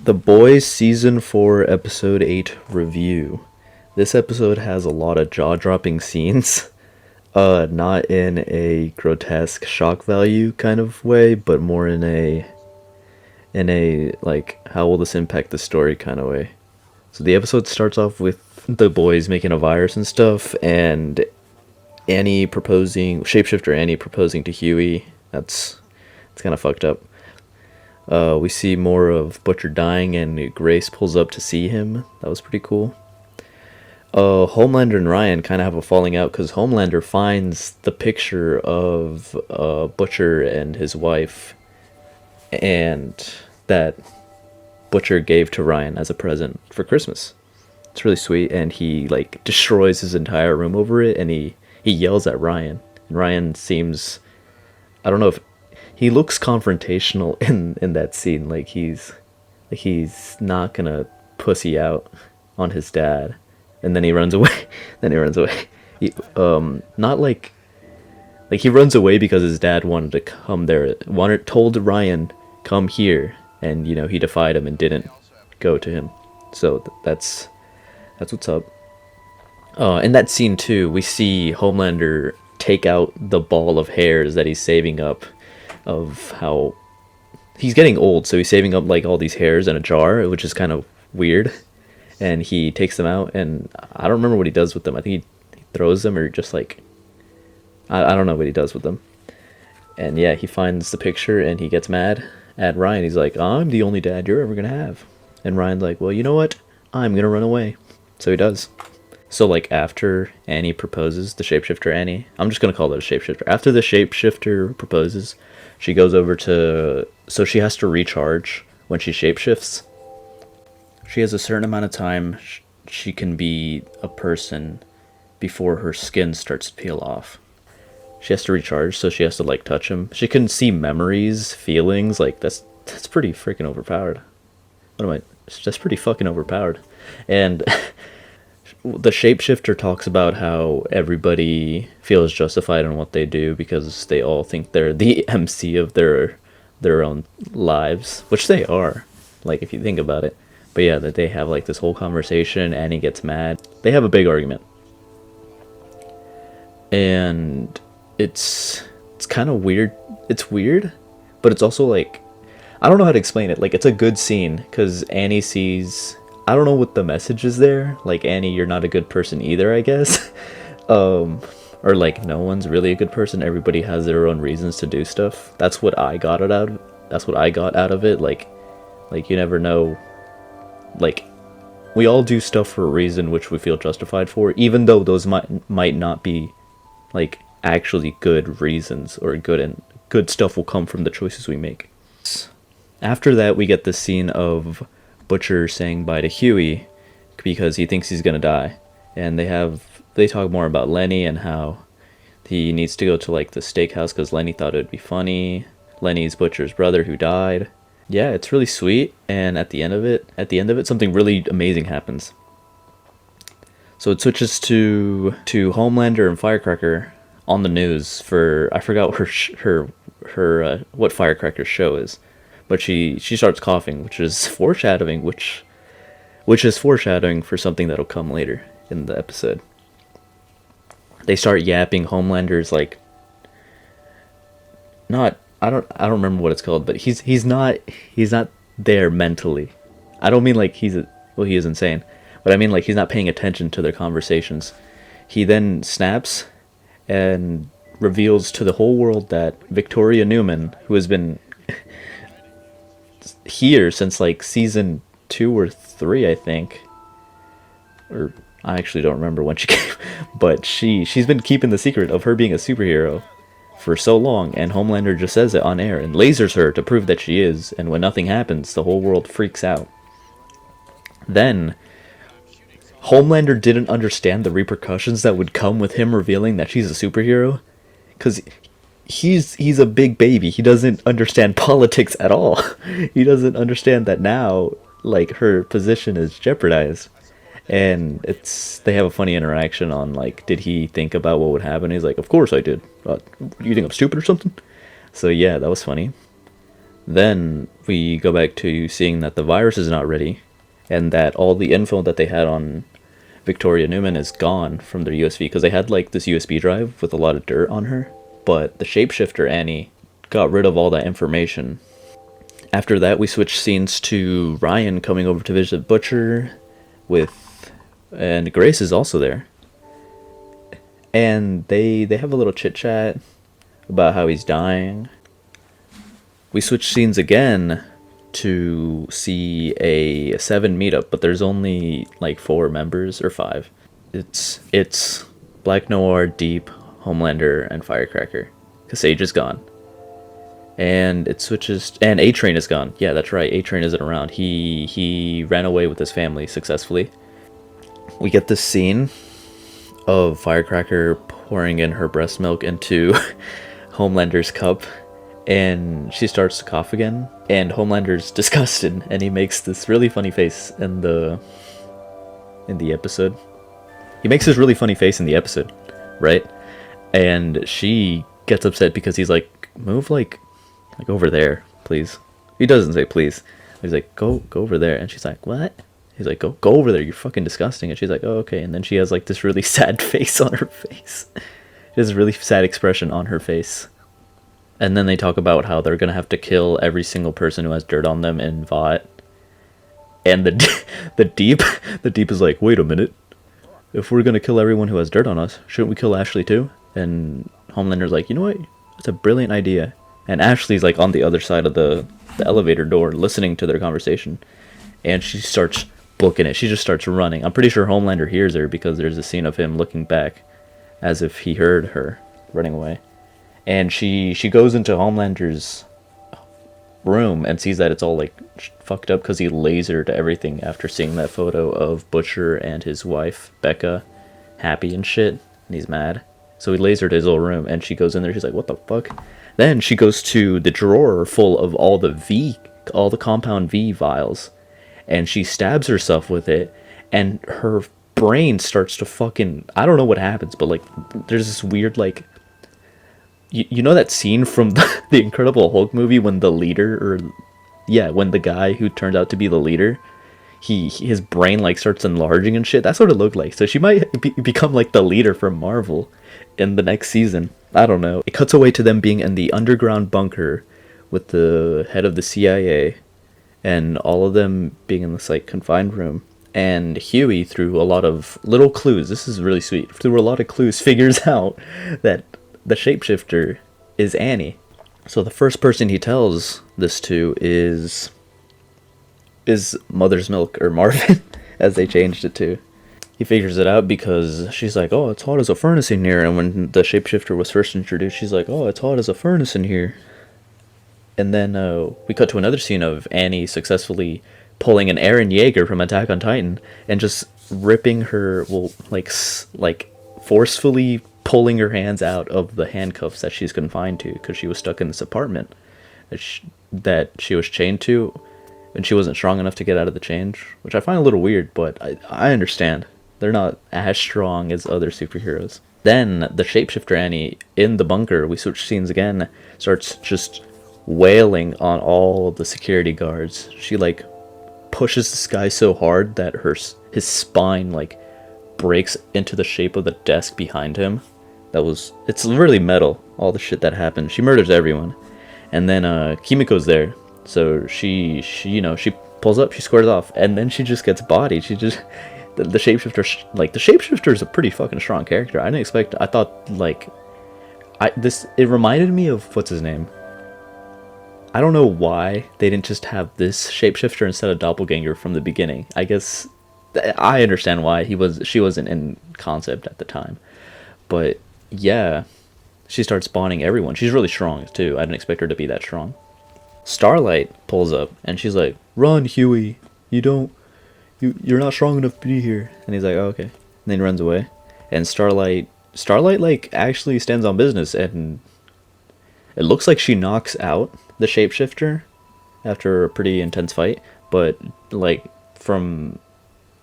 The Boys Season 4 Episode 8 review. This episode has a lot of jaw-dropping scenes. Not in a grotesque shock value kind of way, but more in a like, how will this impact the story kind of way. So the episode starts off with the boys making a virus and stuff, and shapeshifter Annie proposing to Huey. It's kind of fucked up. We see more of Butcher dying, and Grace pulls up to see him. That was pretty cool. Homelander and Ryan kind of have a falling out because Homelander finds the picture of Butcher and his wife, and that Butcher gave to Ryan as a present for Christmas. It's really sweet, and he like destroys his entire room over it, and he yells at Ryan. And Ryan seems, I don't know if he looks confrontational in that scene, like he's not gonna pussy out on his dad, and then he runs away. He, not like he runs away because his dad wanted to come there, told Ryan come here, and he defied him and didn't go to him. So that's what's up. In that scene too, we see Homelander take out the ball of hairs that he's saving up, of how he's getting old, so he's saving up like all these hairs in a jar, which is kind of weird. And he takes them out, and I don't remember what he does with them. I think he throws them, or just like, I don't know what he does with them. And yeah, he finds the picture and he gets mad at Ryan. He's like, I'm the only dad you're ever gonna have. And Ryan's like, well, you know what, I'm gonna run away. So he does. So like after Annie proposes, the shapeshifter Annie, I'm just gonna call it a shapeshifter. After the shapeshifter proposes, she goes over to, so she has to recharge when she shapeshifts. She has a certain amount of time she can be a person before her skin starts to peel off. She has to recharge, so she has to like touch him. She can see memories, feelings, like that's pretty freaking overpowered. That's pretty fucking overpowered. And the shapeshifter talks about how everybody feels justified in what they do because they all think they're the MC of their own lives, which they are, like if you think about it. But yeah, that they have like this whole conversation. Annie gets mad. They have a big argument, and it's kind of weird. It's weird, but it's also like, I don't know how to explain it. Like, it's a good scene because Annie sees, I don't know what the message is there. Like, Annie, you're not a good person either, I guess. Or like, no one's really a good person. Everybody has their own reasons to do stuff. That's what I got out of it. Like you never know. Like, we all do stuff for a reason which we feel justified for, even though those might not be like actually good reasons, or good stuff will come from the choices we make. After that, we get the scene of Butcher saying bye to Huey because he thinks he's gonna die, and they talk more about Lenny and how he needs to go to like the steakhouse because Lenny thought it would be funny. Lenny's Butcher's brother who died. Yeah, it's really sweet, and at the end of it, something really amazing happens. So it switches to Homelander and Firecracker on the news for, I forgot her what Firecracker's show is, but she starts coughing, which is foreshadowing, which is foreshadowing for something that'll come later in the episode. They start yapping. Homelander's like, I don't remember what it's called, but he's not there mentally. I don't mean like he is insane, but I mean like he's not paying attention to their conversations. He then snaps and reveals to the whole world that Victoria Newman, who has been here since like season 2 or 3, I think, or I actually don't remember when she came, but she's been keeping the secret of her being a superhero for so long, and Homelander just says it on air and lasers her to prove that she is, and when nothing happens, the whole world freaks out. Then Homelander didn't understand the repercussions that would come with him revealing that she's a superhero, because he's a big baby. He doesn't understand politics at all. He doesn't understand that now, like, her position is jeopardized. And they have a funny interaction on, like, did he think about what would happen? He's like, of course I did. You think I'm stupid or something? So yeah, that was funny. Then we go back to seeing that the virus is not ready, and that all the info that they had on Victoria Newman is gone from their USB, because they had like this USB drive with a lot of dirt on her, but the shapeshifter Annie got rid of all that information. After that, we switch scenes to Ryan coming over to visit Butcher and Grace is also there. And they have a little chit chat about how he's dying. We switch scenes again to see a 7 meetup, but there's only like 4 members or 5. It's Black Noir, Deep, Homelander, and Firecracker. Cause Sage is gone. And it switches, and A-Train is gone. Yeah, that's right. A-Train isn't around. He ran away with his family successfully. We get this scene of Firecracker pouring in her breast milk into Homelander's cup, and she starts to cough again. And Homelander's disgusted, and he makes this really funny face in the episode. He makes this really funny face in the episode, right? And she gets upset because he's like, move like over there, please. He doesn't say please. He's like, go over there. And she's like, what? He's like, go over there. You're fucking disgusting. And she's like, oh, okay. And then she has like this really sad face on her face. She has a really sad expression on her face. And then they talk about how they're gonna have to kill every single person who has dirt on them in VOT. And the deep is like, wait a minute. If we're gonna kill everyone who has dirt on us, shouldn't we kill Ashley too? And Homelander's like, you know what? That's a brilliant idea. And Ashley's like on the other side of the elevator door listening to their conversation. And she starts booking it. She just starts running. I'm pretty sure Homelander hears her because there's a scene of him looking back as if he heard her running away. And she goes into Homelander's room and sees that it's all like fucked up because he lasered everything after seeing that photo of Butcher and his wife, Becca, happy and shit. And he's mad. So he lasered his whole room, and she goes in there. She's like, what the fuck? Then she goes to the drawer full of all the Compound V vials, and she stabs herself with it, and her brain starts to fucking, I don't know what happens, but like there's this weird like, you know that scene from the Incredible Hulk movie when the leader, when the guy who turns out to be the leader, his brain like starts enlarging and shit. That's what it looked like. So she might become like the leader for Marvel in the next season. I don't know. It cuts away to them being in the underground bunker with the head of the CIA and all of them being in this like confined room. And Huey, through a lot of little clues, this is really sweet, through a lot of clues, figures out that the shapeshifter is Annie. So the first person he tells this to is Mother's Milk, or Marvin, as they changed it to. He figures it out because she's like, oh, it's hot as a furnace in here. And when the shapeshifter was first introduced, she's like, oh, it's hot as a furnace in here. And then we cut to another scene of Annie successfully pulling an Eren Yeager from Attack on Titan and just ripping her, like forcefully pulling her hands out of the handcuffs that she's confined to because she was stuck in this apartment that she was chained to, and she wasn't strong enough to get out of the chains, which I find a little weird, but I understand. They're not as strong as other superheroes. Then the shapeshifter Annie in the bunker, we switch scenes again, starts just wailing on all the security guards. She like pushes this guy so hard that his spine like breaks into the shape of the desk behind him. It's really metal, all the shit that happened. She murders everyone. And then Kimiko's there. So she pulls up, she squares off, and then she just gets bodied. The shapeshifter, the shapeshifter is a pretty fucking strong character. I thought it reminded me of, what's his name? I don't know why they didn't just have this shapeshifter instead of Doppelganger from the beginning. I guess I understand why she wasn't in concept at the time. But yeah, she starts spawning everyone. She's really strong too. I didn't expect her to be that strong. Starlight pulls up and she's like, "Run, Huey. You're not strong enough to be here." And he's like, "Oh, okay." And then he runs away. And Starlight like actually stands on business, and it looks like she knocks out the shapeshifter after a pretty intense fight, but like from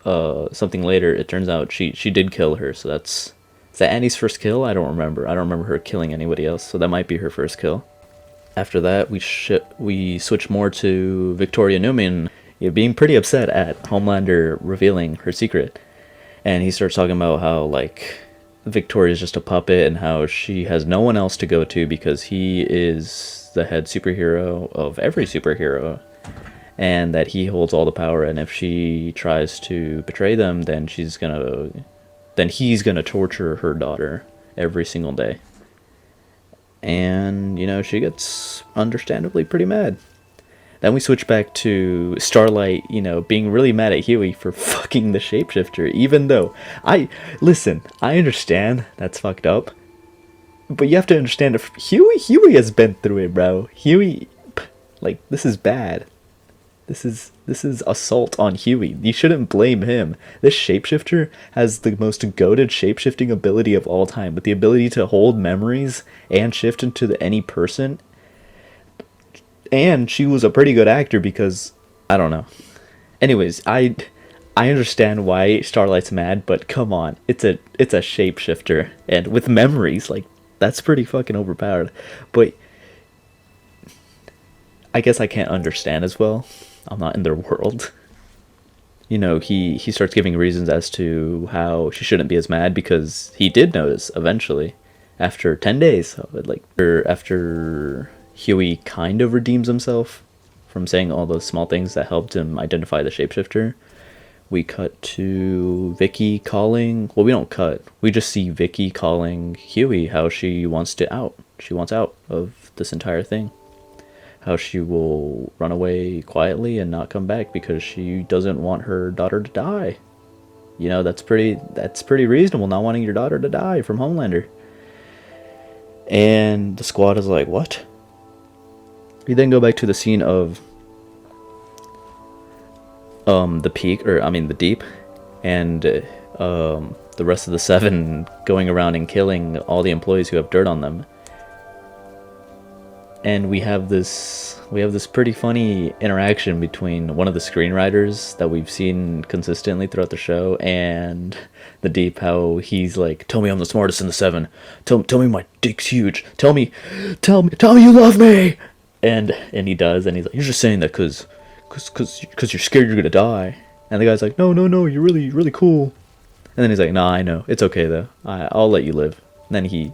something later it turns out she did kill her. So is that Annie's first kill? I don't remember her killing anybody else, so that might be her first kill. After that, we switch more to Victoria Newman, being pretty upset at Homelander revealing her secret, and he starts talking about how like Victoria's just a puppet and how she has no one else to go to because he is the head superhero of every superhero, and that he holds all the power, and if she tries to betray them, then he's gonna torture her daughter every single day. And she gets understandably pretty mad. Then we switch back to Starlight, being really mad at Huey for fucking the shapeshifter, even though I understand that's fucked up, but you have to understand if Huey has been through it, bro. Huey, like, this is bad. This is assault on Huey. You shouldn't blame him. This shapeshifter has the most goated shapeshifting ability of all time, with the ability to hold memories and shift into any person. And she was a pretty good actor because I don't know. Anyways, I understand why Starlight's mad, but come on, it's a shapeshifter and with memories, like, that's pretty fucking overpowered. But I guess I can't understand as well. I'm not in their world. He starts giving reasons as to how she shouldn't be as mad, because he did notice eventually, after 10 days, after Huey kind of redeems himself from saying all those small things that helped him identify the shapeshifter. We cut to Vicky calling. Well, we don't cut. We just see Vicky calling Huey how she wants out. She wants out of this entire thing. How she will run away quietly and not come back because she doesn't want her daughter to die. That's pretty reasonable, not wanting your daughter to die from Homelander. And the squad is like, what? We then go back to the scene of the deep, and the rest of the 7 going around and killing all the employees who have dirt on them. And we have this pretty funny interaction between one of the screenwriters that we've seen consistently throughout the show and the Deep, how he's like, tell me I'm the smartest in the 7. Tell me my dick's huge. Tell me you love me. And he does, and he's like, you're just saying that cause you're scared you're gonna die. And the guy's like, no, you're really, really cool. And then he's like, nah, I know. It's okay though. I'll let you live. And then he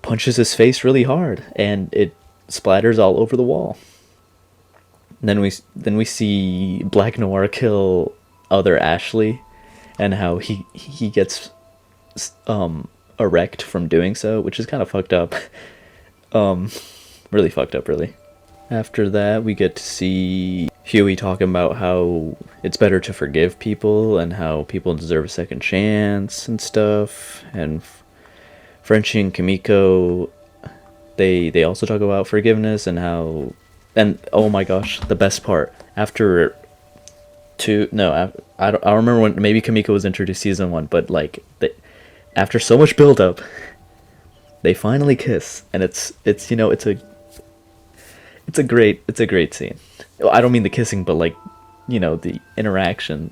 punches his face really hard, and it splatters all over the wall. And then we see Black Noir kill other Ashley, and how he gets erect from doing so, which is kind of fucked up. Really fucked up, really. After that, we get to see Huey talking about how it's better to forgive people and how people deserve a second chance and stuff. And Frenchie and Kimiko, they also talk about forgiveness and how, and oh my gosh, the best part, I don't remember when, maybe Kimiko was introduced season 1, but like after so much build up, they finally kiss, and it's a great scene. I don't mean the kissing, but like, the interaction,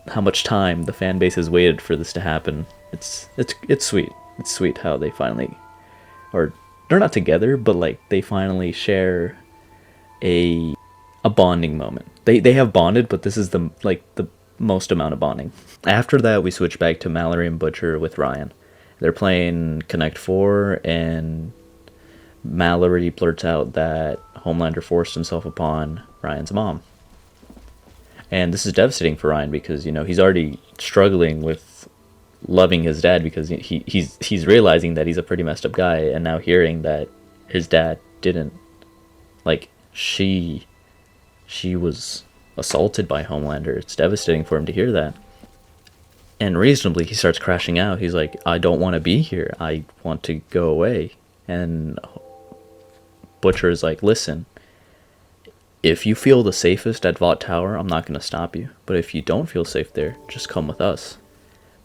how much time the fan base has waited for this to happen. It's sweet. It's sweet how they finally, or they're not together, but like they finally share a bonding moment. They have bonded, but this is the most amount of bonding. After that, we switch back to Mallory and Butcher with Ryan. They're playing Connect 4, and Mallory blurts out that Homelander forced himself upon Ryan's mom. And this is devastating for Ryan because, he's already struggling with loving his dad because he's realizing that he's a pretty messed up guy, and now hearing that his dad didn't, like, she was assaulted by Homelander. It's devastating for him to hear that. And reasonably, he starts crashing out. He's like, I don't want to be here. I want to go away. And Butcher is like, listen, if you feel the safest at Vought Tower, I'm not going to stop you. But if you don't feel safe there, just come with us.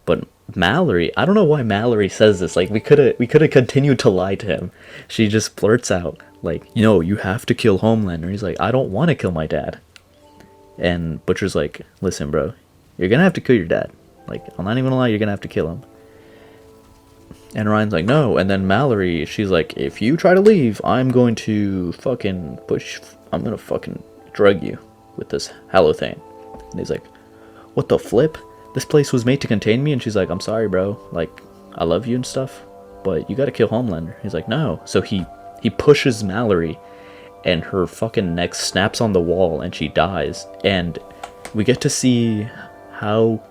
But Mallory, I don't know why Mallory says this. Like, we could have continued to lie to him. She just blurts out, like, you have to kill Homelander. He's like, I don't want to kill my dad. And Butcher's like, listen, bro, you're going to have to kill your dad. Like, I'm not even gonna lie, you're going to have to kill him. And Ryan's like, no. And then Mallory, she's like, if you try to leave, I'm going to fucking I'm gonna fucking drug you with this halothane. And he's like, what the flip? This place was made to contain me. And she's like, I'm sorry, bro. Like, I love you and stuff, but you gotta kill Homelander. He's like, no. So he pushes Mallory, and her fucking neck snaps on the wall, and she dies. And we get to see how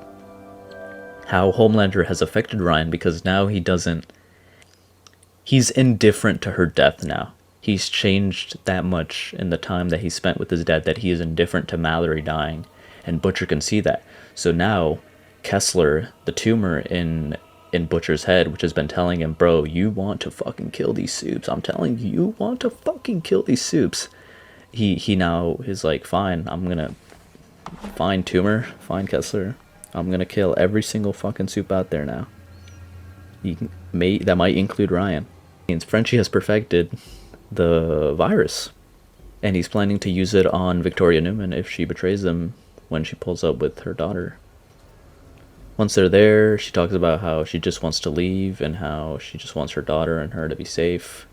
Homelander has affected Ryan, because now he's indifferent to her death now. He's changed that much in the time that he spent with his dad that he is indifferent to Mallory dying, and Butcher can see that. So now Kessler, the tumor in Butcher's head, which has been telling him, bro, you want to fucking kill these soups. I'm telling you, you want to fucking kill these soups. He now is like, fine, tumor, fine Kessler. I'm gonna kill every single fucking soup out there now. That might include Ryan. Means Frenchie has perfected the virus, and he's planning to use it on Victoria Newman if she betrays them when she pulls up with her daughter. Once they're there, she talks about how she just wants to leave and how she just wants her daughter and her to be safe.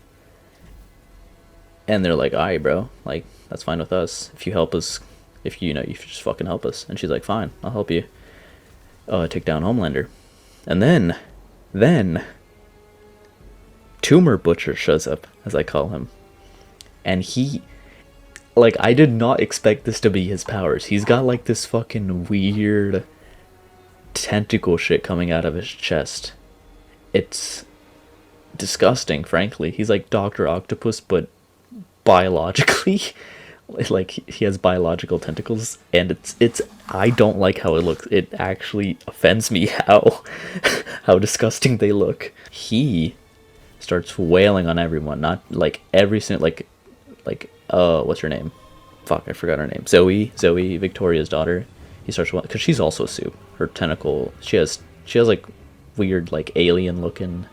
And they're like, alright, bro, like, that's fine with us. If you help us, if you just fucking help us. And she's like, fine, I'll help you take down Homelander. And then Tumor Butcher shows up, as I call him. And he, like, I did not expect this to be his powers. He's got like this fucking weird tentacle shit coming out of his chest. It's disgusting, frankly. He's like Dr. Octopus, but biologically. Like, he has biological tentacles, and it's I don't like how it looks. It actually offends me how disgusting they look. He starts wailing on everyone, not like every single, like what's her name? Fuck, I forgot her name. Zoe, Victoria's daughter. He starts, because she's also a soup. Her tentacle, she has like weird, like, alien looking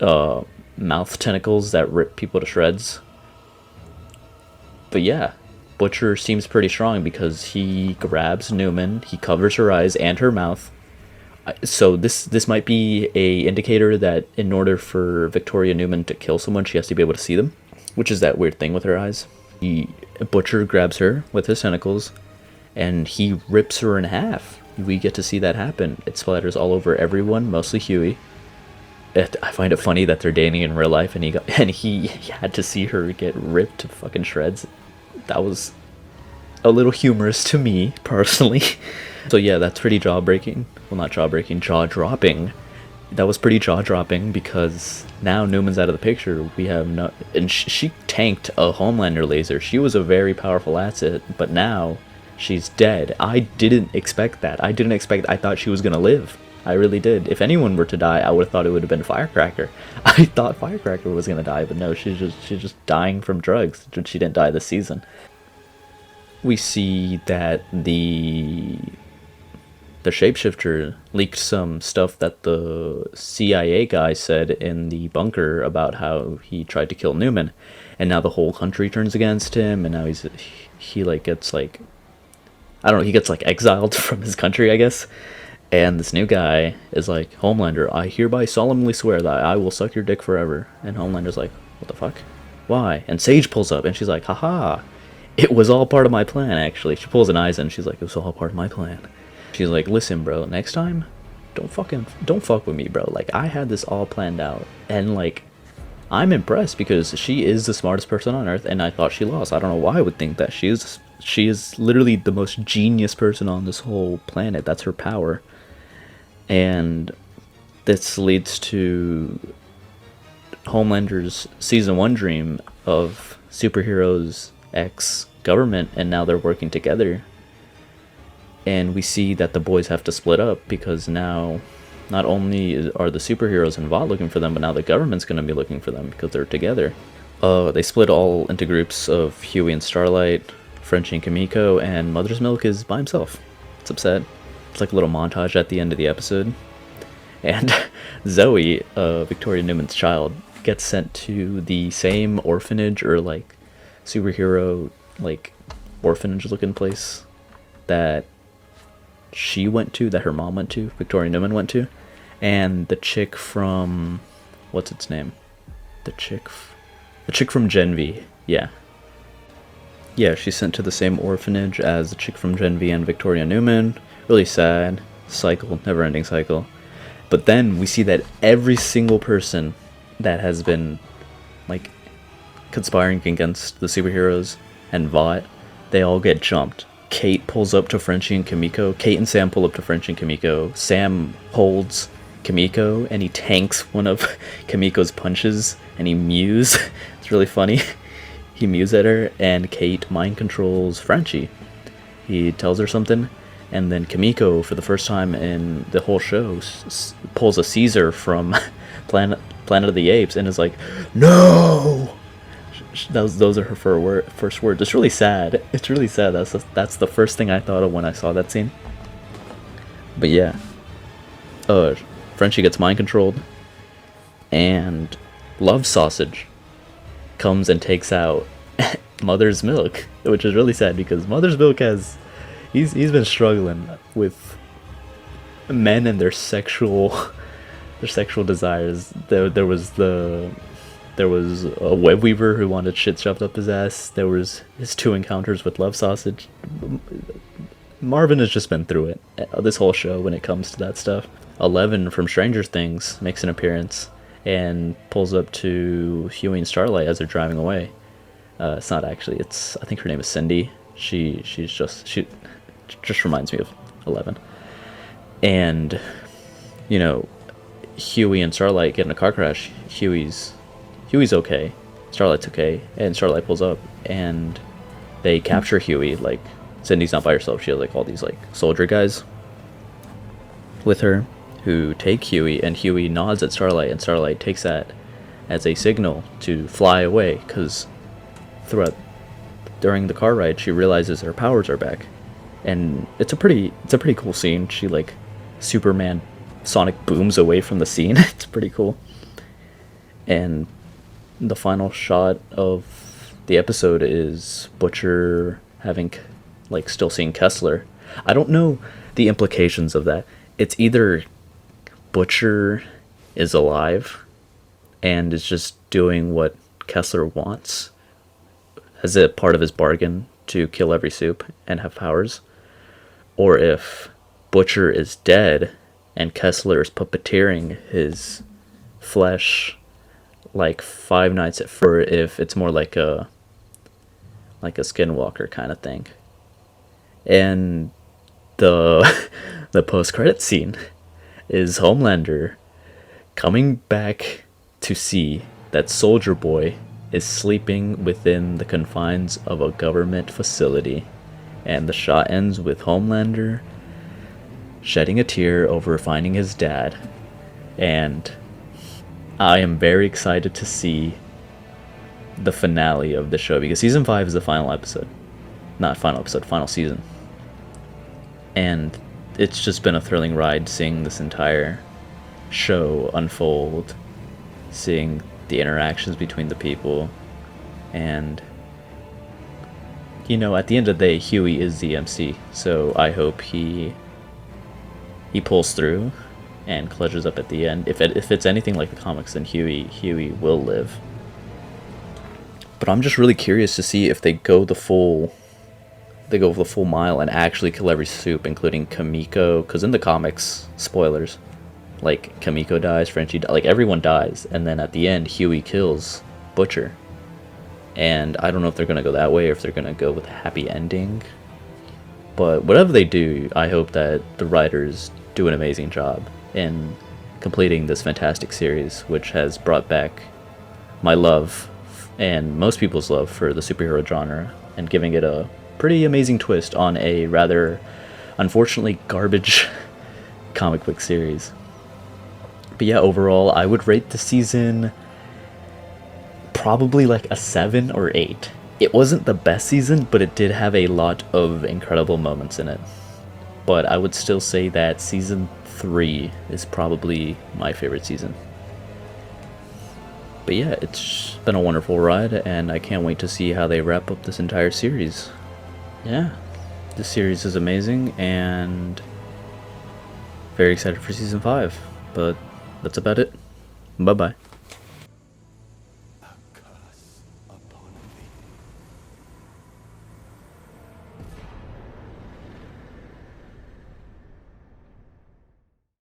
mouth tentacles that rip people to shreds. But yeah, Butcher seems pretty strong because he grabs Newman, he covers her eyes and her mouth. So this might be a indicator that in order for Victoria Newman to kill someone, she has to be able to see them, which is that weird thing with her eyes. Butcher grabs her with his tentacles, and he rips her in half. We get to see that happen. It splatters all over everyone, mostly Huey. I find it funny that they're dating in real life, and he had to see her get ripped to fucking shreds. That was a little humorous to me, personally. So yeah, that's pretty jaw-breaking. Well, not jaw-breaking, jaw-dropping. That was pretty jaw-dropping, because now Newman's out of the picture. We have no... And she tanked a Homelander laser. She was a very powerful asset, but now she's dead. I didn't expect that. I thought she was gonna live. I really did. If anyone were to die, I would have thought it would have been Firecracker. I thought Firecracker was gonna die, but no, she's just dying from drugs. She didn't die this season. We see that the shapeshifter leaked some stuff that the CIA guy said in the bunker about how he tried to kill Newman, and now the whole country turns against him, and now he gets exiled from his country, I guess. And this new guy is like, Homelander, I hereby solemnly swear that I will suck your dick forever. And Homelander's like, what the fuck? Why? And Sage pulls up, and she's like, haha, it was all part of my plan, actually. She pulls an eyes in, and she's like, it was all part of my plan. She's like, listen, bro, next time, don't fuck with me, bro. Like, I had this all planned out. And, like, I'm impressed, because she is the smartest person on Earth, and I thought she lost. I don't know why I would think that. She is literally the most genius person on this whole planet. That's her power. And this leads to Homelander's season 1 dream of superheroes X government, and now they're working together. And we see that the boys have to split up, because now not only are the superheroes involved looking for them, but now the government's going to be looking for them because they're together. They split all into groups of Huey and Starlight, Frenchie and Kimiko, and Mother's Milk is by himself. It's upset. It's like a little montage at the end of the episode. And Zoe, Victoria Newman's child, gets sent to the same orphanage, or like superhero, like orphanage looking place that she went to, that her mom went to, Victoria Newman went to. and the chick from, what's its name? The chick from Gen V. Yeah. Yeah, she's sent to the same orphanage as the chick from Gen V and Victoria Newman. Really sad. Cycle, never ending cycle. But then we see that every single person that has been, like, conspiring against the superheroes and Vought, they all get jumped. Kate pulls up to Frenchie and Kimiko. Kate and Sam pull up to Frenchie and Kimiko. Sam holds Kimiko and he tanks one of Kimiko's punches and he mews. It's really funny. He mews at her and Kate mind controls Frenchie. He tells her something, and then Kimiko, for the first time in the whole show, pulls a Caesar from Planet of the Apes and is like, "No!" Those are her first words. It's really sad. It's really sad. That's the first thing I thought of when I saw that scene. But yeah, Frenchie gets mind controlled, and Love Sausage comes and takes out Mother's Milk, which is really sad because Mother's Milk he's been struggling with men and their sexual desires. There was a web weaver who wanted shit shoved up his ass. There was his 2 encounters with Love Sausage. Marvin has just been through it this whole show when it comes to that stuff. 11 from Stranger Things makes an appearance and pulls up to Huey and Starlight as they're driving away. It's not actually. I think her name is Cindy. She just reminds me of 11. And Huey and Starlight get in a car crash. Huey's okay. Starlight's okay, and Starlight pulls up and they capture Huey. Like, Cindy's not by herself. She has like all these like soldier guys with her who take Huey, and Huey nods at Starlight, and Starlight takes that as a signal to fly away, because during the car ride she realizes her powers are back, and it's a pretty cool scene. She like Superman sonic booms away from the scene. It's pretty cool. And the final shot of the episode is Butcher having like still seeing Kessler. I don't know the implications of that. It's either Butcher is alive and is just doing what Kessler wants as a part of his bargain to kill every soup and have powers, or if Butcher is dead and Kessler is puppeteering his flesh like Five Nights at Freddy's, or if it's more like a Skinwalker kind of thing. And the post-credit scene is Homelander coming back to see that Soldier Boy is sleeping within the confines of a government facility. And the shot ends with Homelander shedding a tear over finding his dad. And I am very excited to see the finale of the show, because season 5 is the final episode. Not final episode, final season. And it's just been a thrilling ride seeing this entire show unfold, seeing the interactions between the people, and at the end of the day, Huey is the MC, so I hope he pulls through and clutches up at the end. If it's anything like the comics, then Huey will live. But I'm just really curious to see if they go the full mile and actually kill every soup, including Kimiko, because in the comics, spoilers, like Kimiko dies, Frenchie like everyone dies, and then at the end Huey kills Butcher. And I don't know if they're gonna go that way or if they're gonna go with a happy ending. But whatever they do, I hope that the writers do an amazing job in completing this fantastic series, which has brought back my love and most people's love for the superhero genre, and giving it a pretty amazing twist on a rather unfortunately garbage comic book series. But yeah, overall I would rate the season probably like a 7 or 8. It wasn't the best season, but it did have a lot of incredible moments in it. But I would still say that season 3 is probably my favorite season. But yeah, it's been a wonderful ride, and I can't wait to see how they wrap up this entire series. Yeah, this series is amazing, and very excited for season 5. But that's about it. Bye bye.